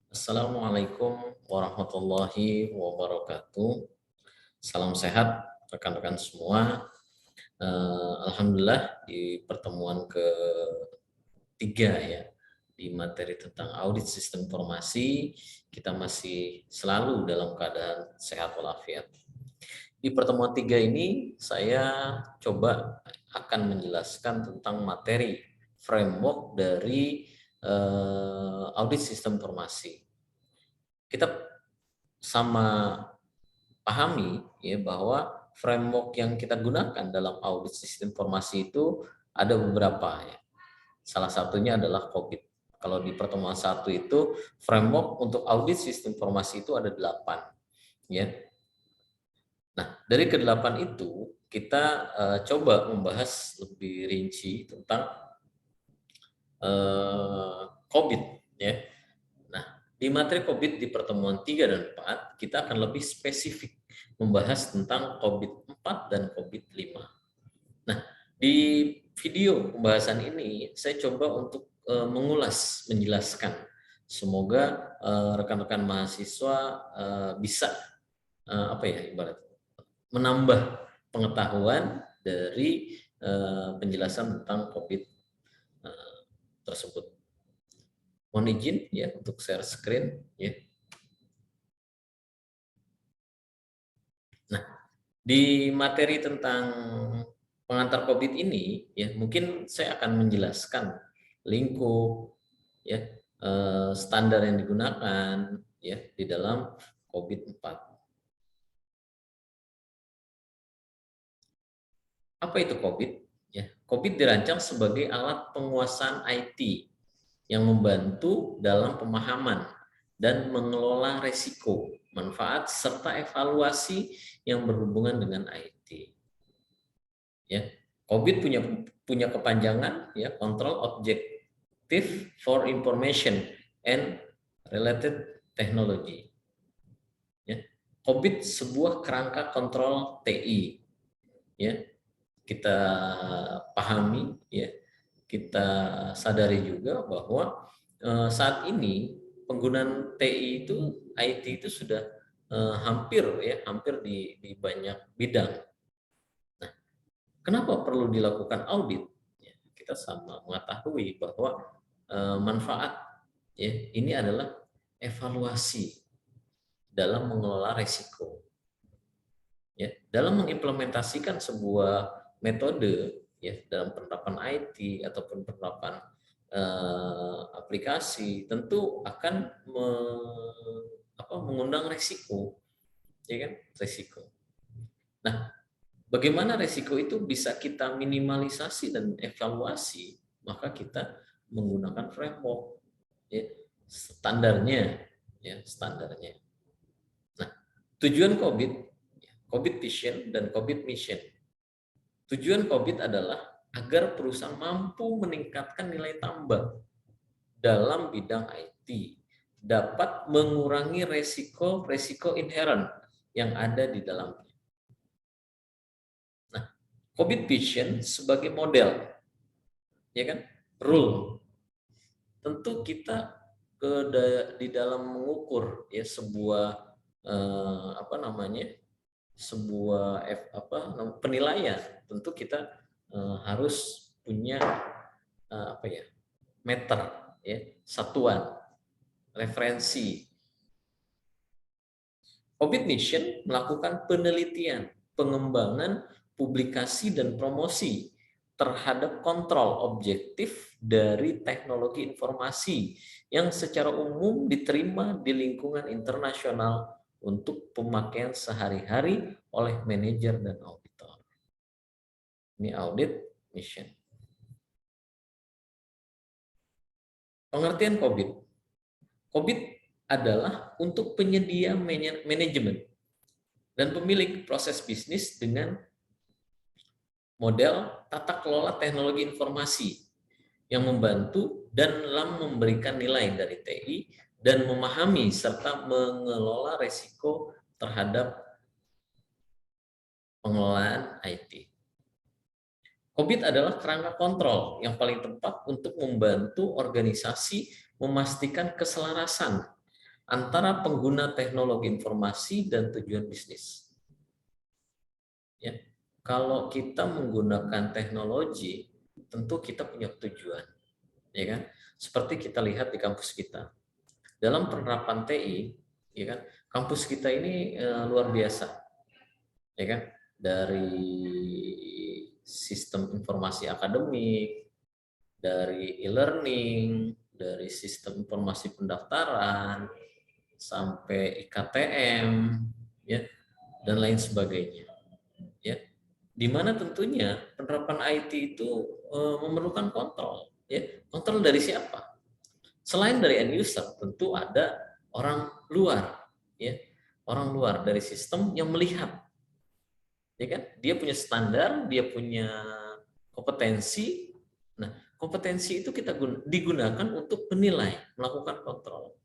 Assalamualaikum warahmatullahi wabarakatuh. Salam sehat rekan-rekan semua. Alhamdulillah di pertemuan ketiga ya di materi tentang audit sistem informasi kita masih selalu dalam keadaan sehat walafiat. Di pertemuan tiga ini saya coba akan menjelaskan tentang materi framework dari audit sistem informasi. Kita sama pahami ya bahwa framework yang kita gunakan dalam audit sistem informasi itu ada beberapa ya. Salah satunya adalah COVID. Kalau di pertemuan satu itu framework untuk audit sistem informasi itu ada 8 ya. Nah, dari ke-8 itu kita coba membahas lebih rinci tentang COVID ya. Nah, di materi COVID di pertemuan 3 dan 4 kita akan lebih spesifik membahas tentang COVID-4 dan COVID-5. Nah, di video pembahasan ini saya coba untuk mengulas, menjelaskan. Semoga rekan-rekan mahasiswa bisa apa ya ibarat menambah pengetahuan dari penjelasan tentang COVID tersebut. Mohon izin ya untuk share screen ya. Nah, di materi tentang pengantar COVID ini ya mungkin saya akan menjelaskan lingkup ya standar yang digunakan ya di dalam COVID-4. Apa itu COVID? Ya, COVID dirancang sebagai alat penguasaan IT yang membantu dalam pemahaman dan mengelola risiko, manfaat serta evaluasi yang berhubungan dengan IT. Ya, COVID punya kepanjangan ya Control Objective for Information and Related Technology. Ya, COVID sebuah kerangka kontrol TI. Ya, kita pahami ya, kita sadari juga bahwa saat ini penggunaan TI itu IT itu sudah hampir di banyak bidang. Nah, kenapa perlu dilakukan audit? Ya, kita sama mengetahui bahwa manfaat ya ini adalah evaluasi dalam mengelola risiko. Ya, dalam mengimplementasikan sebuah metode ya dalam penerapan IT ataupun penerapan aplikasi tentu akan mengundang risiko, ya kan? Risiko. Nah, bagaimana risiko itu bisa kita minimalisasi dan evaluasi? Maka kita menggunakan framework, ya, standarnya, ya standarnya. Nah, tujuan COVID Vision dan COVID Mission. Tujuan COVID adalah agar perusahaan mampu meningkatkan nilai tambah dalam bidang IT, dapat mengurangi resiko inherent yang ada di dalamnya. Nah, COVID Vision sebagai model, ya kan, rule. Tentu kita di dalam mengukur ya sebuah sebuah penilaian, tentu kita harus punya meter ya, satuan referensi. COVID Mission melakukan penelitian, pengembangan, publikasi dan promosi terhadap kontrol objektif dari teknologi informasi yang secara umum diterima di lingkungan internasional untuk pemakaian sehari-hari oleh manajer dan auditor. Ini audit mission. Pengertian COVID. COVID adalah untuk penyedia manajemen dan pemilik proses bisnis dengan model tata kelola teknologi informasi yang membantu dan dalam memberikan nilai dari TI dan memahami serta mengelola risiko terhadap pengelolaan IT. COVID adalah kerangka kontrol yang paling tepat untuk membantu organisasi memastikan keselarasan antara pengguna teknologi informasi dan tujuan bisnis. Ya, kalau kita menggunakan teknologi, tentu kita punya tujuan, ya kan? Seperti kita lihat di kampus kita. Dalam penerapan TI, ya kan, kampus kita ini luar biasa, ya kan? Dari sistem informasi akademik, dari e-learning, dari sistem informasi pendaftaran, sampai IKTM, ya, dan lain sebagainya. Ya, di mana tentunya penerapan IT itu memerlukan kontrol. Ya, kontrol dari siapa? Selain dari end user, tentu ada orang luar, ya, orang luar dari sistem yang melihat, ya kan? Dia punya standar, dia punya kompetensi. Nah, kompetensi itu kita digunakan untuk menilai, melakukan kontrol.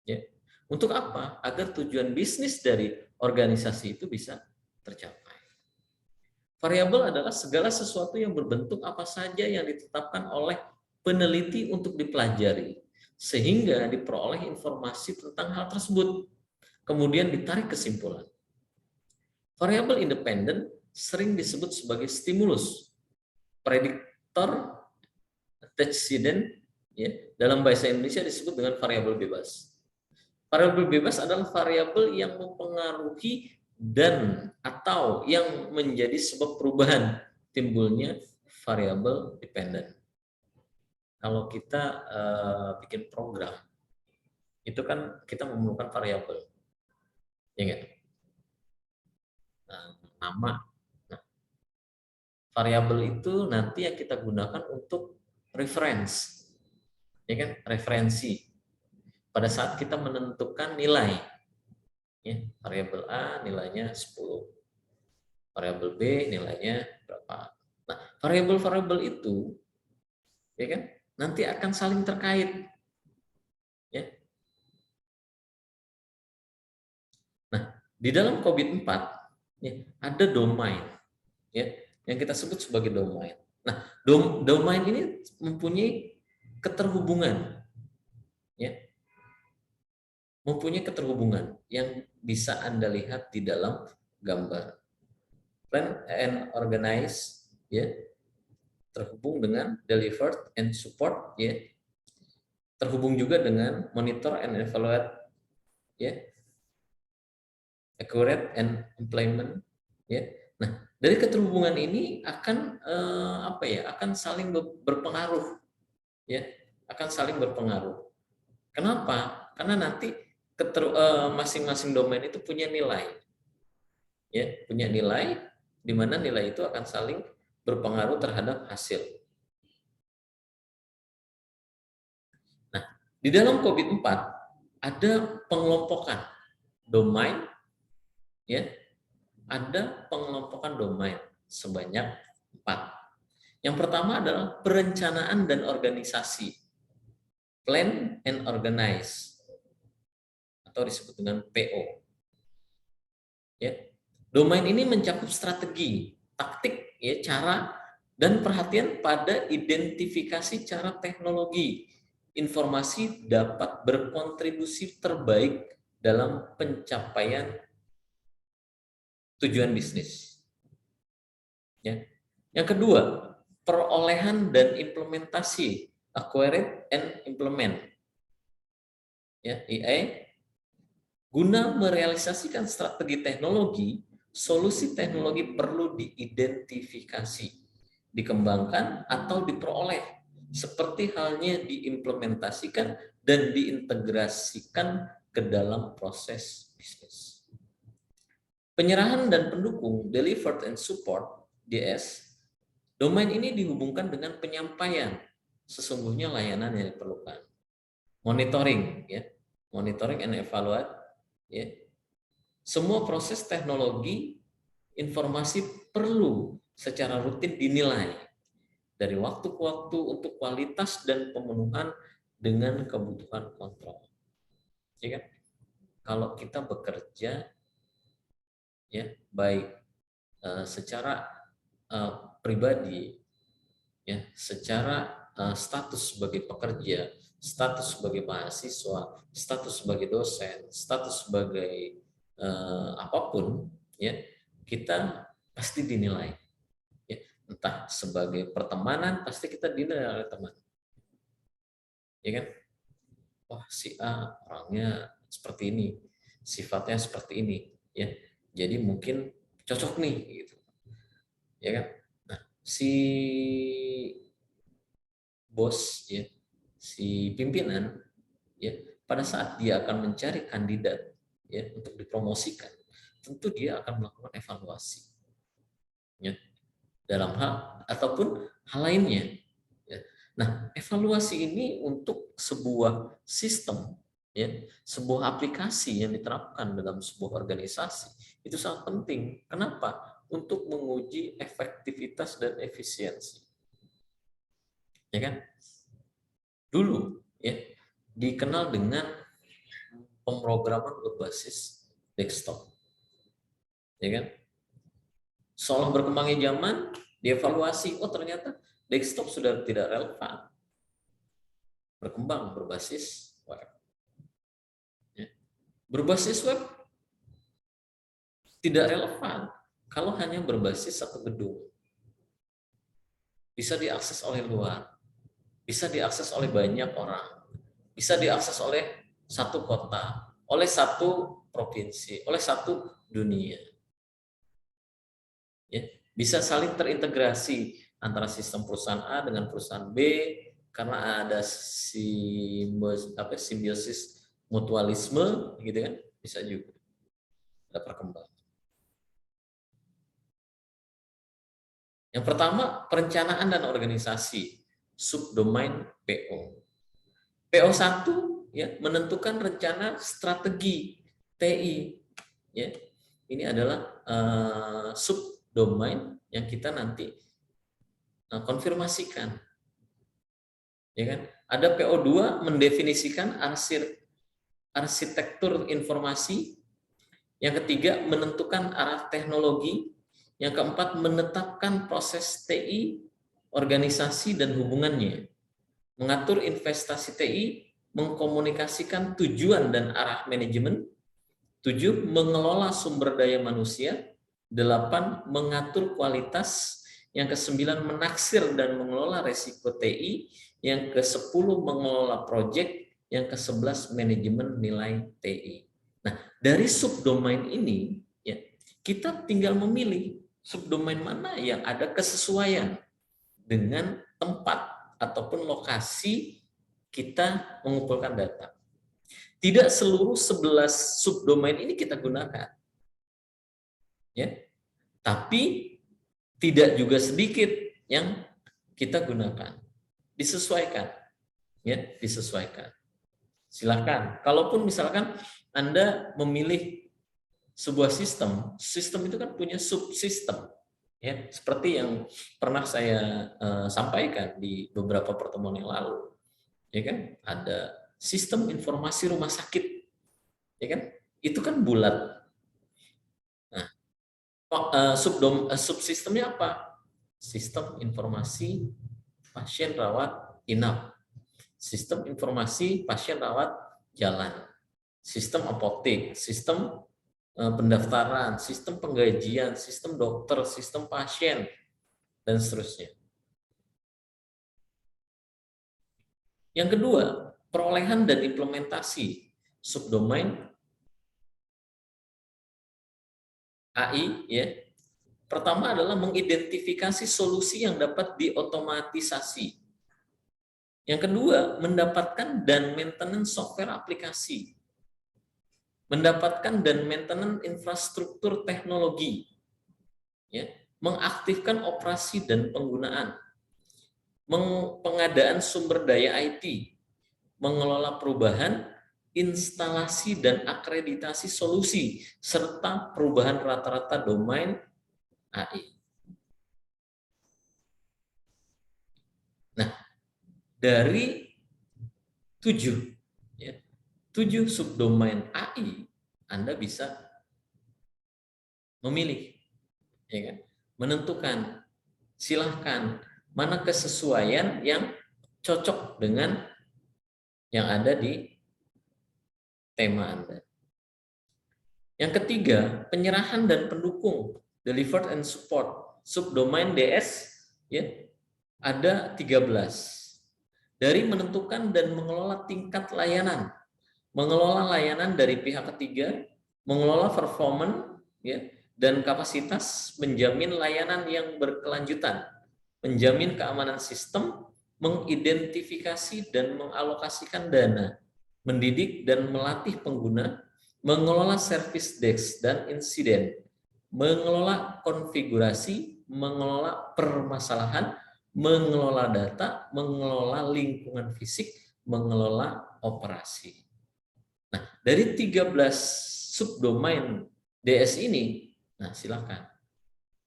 Ya. Untuk apa? Agar tujuan bisnis dari organisasi itu bisa tercapai. Variabel adalah segala sesuatu yang berbentuk apa saja yang ditetapkan oleh peneliti untuk dipelajari, sehingga diperoleh informasi tentang hal tersebut, kemudian ditarik kesimpulan. Variabel independen sering disebut sebagai stimulus, prediktor, antecedent, ya, dalam bahasa Indonesia disebut dengan variabel bebas. Variabel bebas adalah variabel yang mempengaruhi dan atau yang menjadi sebab perubahan timbulnya variabel dependen. Kalau kita bikin program, itu kan kita memerlukan variabel, ya nggak? Nama. Nah, variabel itu nanti yang kita gunakan untuk reference, ya kan? Referensi. Pada saat kita menentukan nilai, ya, variabel A nilainya 10. Variabel B nilainya berapa. Nah, variabel-variabel itu, ya kan, nanti akan saling terkait. Ya. Nah, di dalam COVID-4 ya, ada domain, ya, yang kita sebut sebagai domain. Nah, domain ini mempunyai keterhubungan, ya, mempunyai keterhubungan yang bisa Anda lihat di dalam gambar. Plan and organize, ya, terhubung dengan delivered and support, ya, terhubung juga dengan monitor and evaluate, ya, accurate and implement, ya. Nah, dari keterhubungan ini akan apa ya? Akan saling berpengaruh, ya, akan saling berpengaruh. Kenapa? Karena nanti masing-masing domain itu punya nilai, ya, punya nilai, di mana nilai itu akan saling berpengaruh terhadap hasil. Nah, di dalam COVID-4 ada pengelompokan domain, ya, ada pengelompokan domain sebanyak 4. Yang pertama adalah perencanaan dan organisasi, plan and organize, atau disebut dengan PO. Ya. Domain ini mencakup strategi, taktik, ya, cara, dan perhatian pada identifikasi cara teknologi. Informasi dapat berkontribusi terbaik dalam pencapaian tujuan bisnis. Ya. Yang kedua, perolehan dan implementasi, acquire and implement. Ya, EA, guna merealisasikan strategi teknologi, solusi teknologi perlu diidentifikasi, dikembangkan atau diperoleh, seperti halnya diimplementasikan dan diintegrasikan ke dalam proses bisnis. Penyerahan dan pendukung, delivered and support, DS, domain ini dihubungkan dengan penyampaian sesungguhnya layanan yang diperlukan. Monitoring, ya, monitoring and evaluate, ya. Semua proses teknologi informasi perlu secara rutin dinilai dari waktu ke waktu untuk kualitas dan pemenuhan dengan kebutuhan kontrol. Ya kan? Kalau kita bekerja, ya, baik secara pribadi, ya, secara status sebagai pekerja status sebagai mahasiswa, status sebagai dosen, status sebagai apapun, ya kita pasti dinilai. Ya, entah sebagai pertemanan pasti kita dinilai oleh teman, ya kan? Wah, si A orangnya seperti ini, sifatnya seperti ini, ya. Jadi mungkin cocok nih, gitu, ya kan? Nah, si bos, ya, si pimpinan, ya, pada saat dia akan mencari kandidat, ya, untuk dipromosikan, tentu dia akan melakukan evaluasi, ya, dalam hal ataupun hal lainnya. Ya. Nah, evaluasi ini untuk sebuah sistem, ya, sebuah aplikasi yang diterapkan dalam sebuah organisasi itu sangat penting. Kenapa? Untuk menguji efektivitas dan efisiensi. Ya kan? Dulu, ya, dikenal dengan pemrograman berbasis desktop. Ya kan? Seolah berkembangnya zaman, dievaluasi, oh ternyata desktop sudah tidak relevan. Berkembang berbasis web. Ya. Berbasis web tidak relevan kalau hanya berbasis satu gedung. Bisa diakses oleh luar, bisa diakses oleh banyak orang, bisa diakses oleh satu kota, oleh satu provinsi, oleh satu dunia. Ya, bisa saling terintegrasi antara sistem perusahaan A dengan perusahaan B karena ada simbiosis mutualisme, gitu kan? Bisa juga ada perkembangan. Yang pertama, perencanaan dan organisasi, subdomain PO. PO1, ya, menentukan rencana strategi TI. Ya. Ini adalah subdomain yang kita nanti konfirmasikan. Ya kan? Ada PO2 mendefinisikan arsitektur informasi. Yang ketiga, menentukan arah teknologi. Yang keempat, menetapkan proses TI, organisasi, dan hubungannya. Mengatur investasi TI, mengkomunikasikan tujuan dan arah manajemen. 7, mengelola sumber daya manusia. 8, mengatur kualitas. Yang ke-9, menaksir dan mengelola risiko TI. Yang ke-10, mengelola proyek. Yang ke-11, manajemen nilai TI. Nah, dari subdomain ini, ya, kita tinggal memilih subdomain mana yang ada kesesuaian dengan tempat ataupun lokasi kita mengumpulkan data. Tidak seluruh 11 subdomain ini kita gunakan. Ya. Tapi tidak juga sedikit yang kita gunakan. Disesuaikan. Ya, disesuaikan. Silakan. Kalaupun misalkan Anda memilih sebuah sistem, sistem itu kan punya subsistem, ya, seperti yang pernah saya sampaikan di beberapa pertemuan yang lalu, ya kan, ada sistem informasi rumah sakit, ya kan, itu kan bulat. Nah, subsistemnya apa? Sistem informasi pasien rawat inap, sistem informasi pasien rawat jalan, sistem apotek, sistem pendaftaran, sistem penggajian, sistem dokter, sistem pasien, dan seterusnya. Yang kedua, perolehan dan implementasi subdomain AI, ya. Pertama adalah mengidentifikasi solusi yang dapat diotomatisasi. Yang kedua, mendapatkan dan maintenance software aplikasi. Mendapatkan dan maintenance infrastruktur teknologi. Ya, mengaktifkan operasi dan penggunaan. Pengadaan sumber daya IT. Mengelola perubahan, instalasi dan akreditasi solusi, serta perubahan rata-rata domain AI. Nah, dari 7, ya, 7 subdomain AI, Anda bisa memilih, ya kan? Menentukan, silahkan mana kesesuaian yang cocok dengan yang ada di tema Anda. Yang ketiga, penyerahan dan pendukung, delivered and support, subdomain DS, ya, ada 13. Dari menentukan dan mengelola tingkat layanan, mengelola layanan dari pihak ketiga, mengelola performance, ya, dan kapasitas, menjamin layanan yang berkelanjutan, menjamin keamanan sistem, mengidentifikasi dan mengalokasikan dana, mendidik dan melatih pengguna, mengelola service desk dan insiden, mengelola konfigurasi, mengelola permasalahan, mengelola data, mengelola lingkungan fisik, mengelola operasi. Nah, dari 13 subdomain DS ini, nah silakan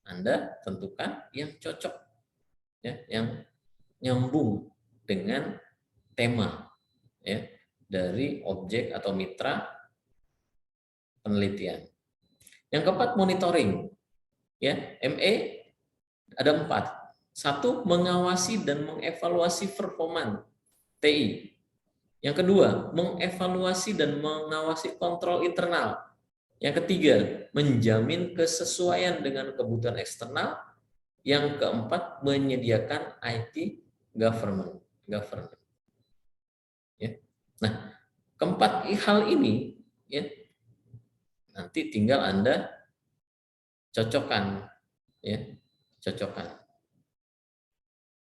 Anda tentukan yang cocok, ya, yang nyambung dengan tema, ya, dari objek atau mitra penelitian. Yang keempat, monitoring, ya, ME ada 4. Satu, mengawasi dan mengevaluasi performa TI. Yang kedua, mengevaluasi dan mengawasi kontrol internal. Yang ketiga, menjamin kesesuaian dengan kebutuhan eksternal. Yang keempat, menyediakan IT governance. Ya. Nah, keempat hal ini, ya, nanti tinggal Anda cocokkan, ya, cocokkan,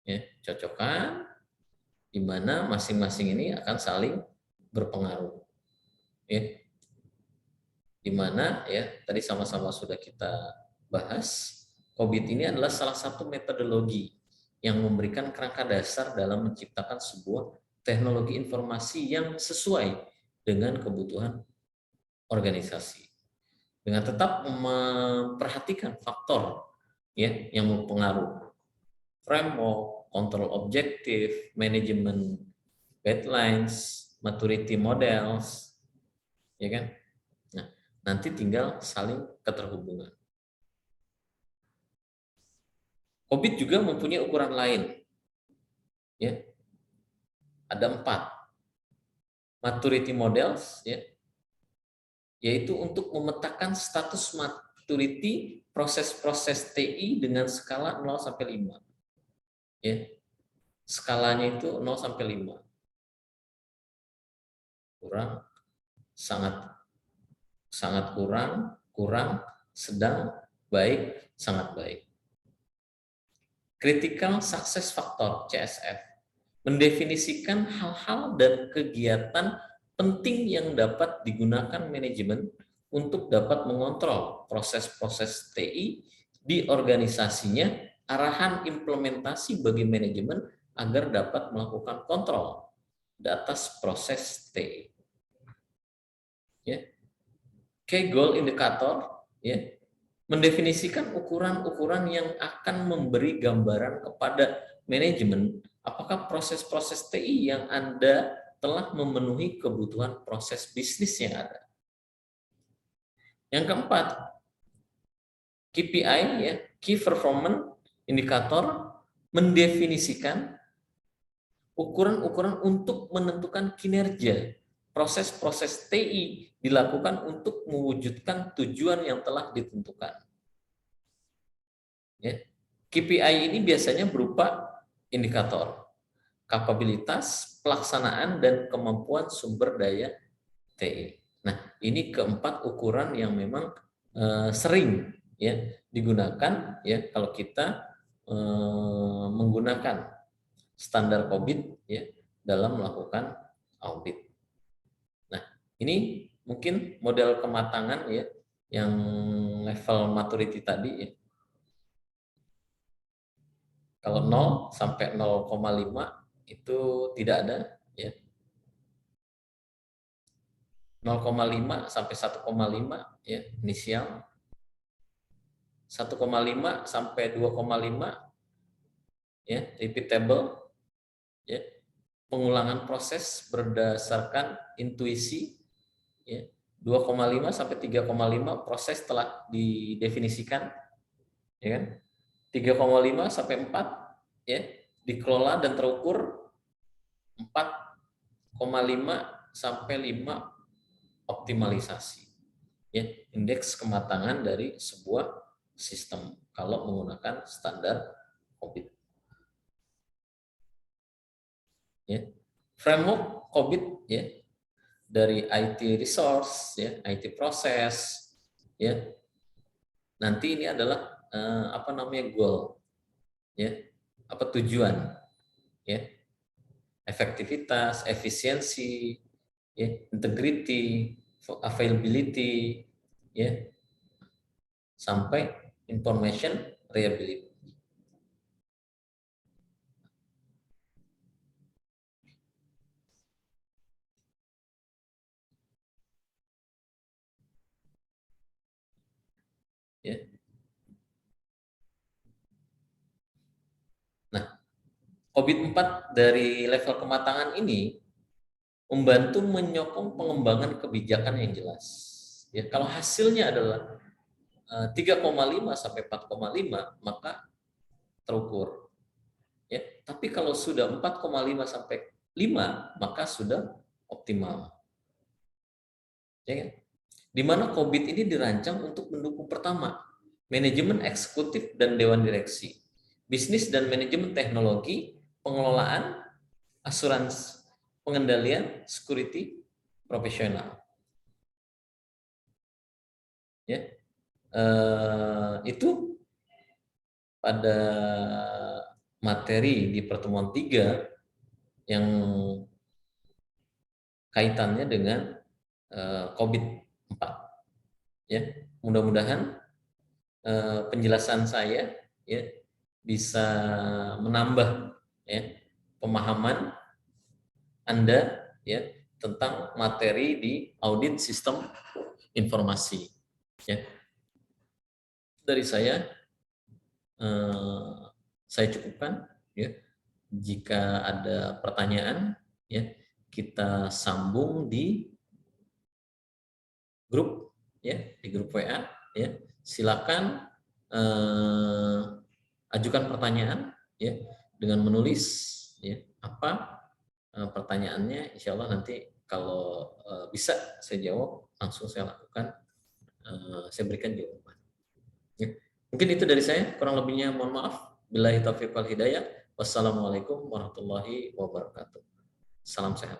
ya, cocokkan, di mana masing-masing ini akan saling berpengaruh, ya, di mana, ya, tadi sama-sama sudah kita bahas, COVID ini adalah salah satu metodologi yang memberikan kerangka dasar dalam menciptakan sebuah teknologi informasi yang sesuai dengan kebutuhan organisasi, dengan tetap memperhatikan faktor, ya, yang mempengaruhi framework, kontrol objektif, manajemen guidelines, maturity models, ya kan? Nah, nanti tinggal saling keterhubungan. COVID juga mempunyai ukuran lain, ya, ada 4 maturity models, ya, yaitu untuk memetakan status maturity proses-proses TI dengan skala 0 sampai 5. Ya. Skalanya itu 0 sampai 5. Kurang, sangat kurang, sedang, baik, sangat baik. Critical Success Factor CSF mendefinisikan hal-hal dan kegiatan penting yang dapat digunakan manajemen untuk dapat mengontrol proses-proses TI di organisasinya, arahan implementasi bagi manajemen agar dapat melakukan kontrol di atas proses TI. Ya. Key Goal Indicator, ya, mendefinisikan ukuran-ukuran yang akan memberi gambaran kepada manajemen apakah proses-proses TI yang Anda telah memenuhi kebutuhan proses bisnis yang ada. Yang keempat, KPI, ya, Key Performance Indicator, mendefinisikan ukuran-ukuran untuk menentukan kinerja proses-proses TI dilakukan untuk mewujudkan tujuan yang telah ditentukan. Ya. KPI ini biasanya berupa indikator kapabilitas, pelaksanaan, dan kemampuan sumber daya TI. Nah, ini keempat ukuran yang memang sering, ya, digunakan, ya, kalau kita menggunakan standar COVID, ya, dalam melakukan audit. Nah, ini mungkin model kematangan, ya, yang level maturity tadi, ya. Kalau 0 sampai 0,5 itu tidak ada, ya. 0,5 sampai 1,5, ya, inisial. 1,5 sampai 2,5, ya, repeatable, ya, pengulangan proses berdasarkan intuisi, ya. 2,5 sampai 3,5 proses telah didefinisikan, ya kan? 3,5 sampai 4, ya, dikelola dan terukur. 4,5 sampai 5 optimalisasi. Ya, indeks kematangan dari sebuah sistem kalau menggunakan standar COBIT. Ya. Framework COBIT ya, dari IT resource ya, IT proses ya. Nanti ini adalah apa namanya goal ya, apa tujuan ya, efektivitas, efisiensi ya, integrity, availability ya, sampai information reliability ya. Nah, COBIT 4 dari level kematangan ini membantu menyokong pengembangan kebijakan yang jelas. Ya, kalau hasilnya adalah 3,5 sampai 4,5 maka terukur. Ya, tapi kalau sudah 4,5 sampai 5 maka sudah optimal. Ya kan? Di mana COBIT ini dirancang untuk mendukung pertama, manajemen eksekutif dan dewan direksi, bisnis dan manajemen teknologi, pengelolaan, asuransi, pengendalian, security, profesional. Ya, itu pada materi di pertemuan 3 yang kaitannya dengan COBIT 4. Ya, mudah-mudahan penjelasan saya ya bisa menambah ya pemahaman Anda ya tentang materi di audit sistem informasi. Ya, dari eh, saya cukupkan. Ya, jika ada pertanyaan, ya kita sambung di grup, ya di grup WA. Ya, silakan ajukan pertanyaan, ya dengan menulis ya apa pertanyaannya. Insya Allah nanti kalau bisa saya jawab, langsung saya lakukan, saya berikan jawaban. Ya. Mungkin itu dari saya, kurang lebihnya mohon maaf. Billahi taufiq wal hidayah. Wassalamualaikum warahmatullahi wabarakatuh. Salam sehat.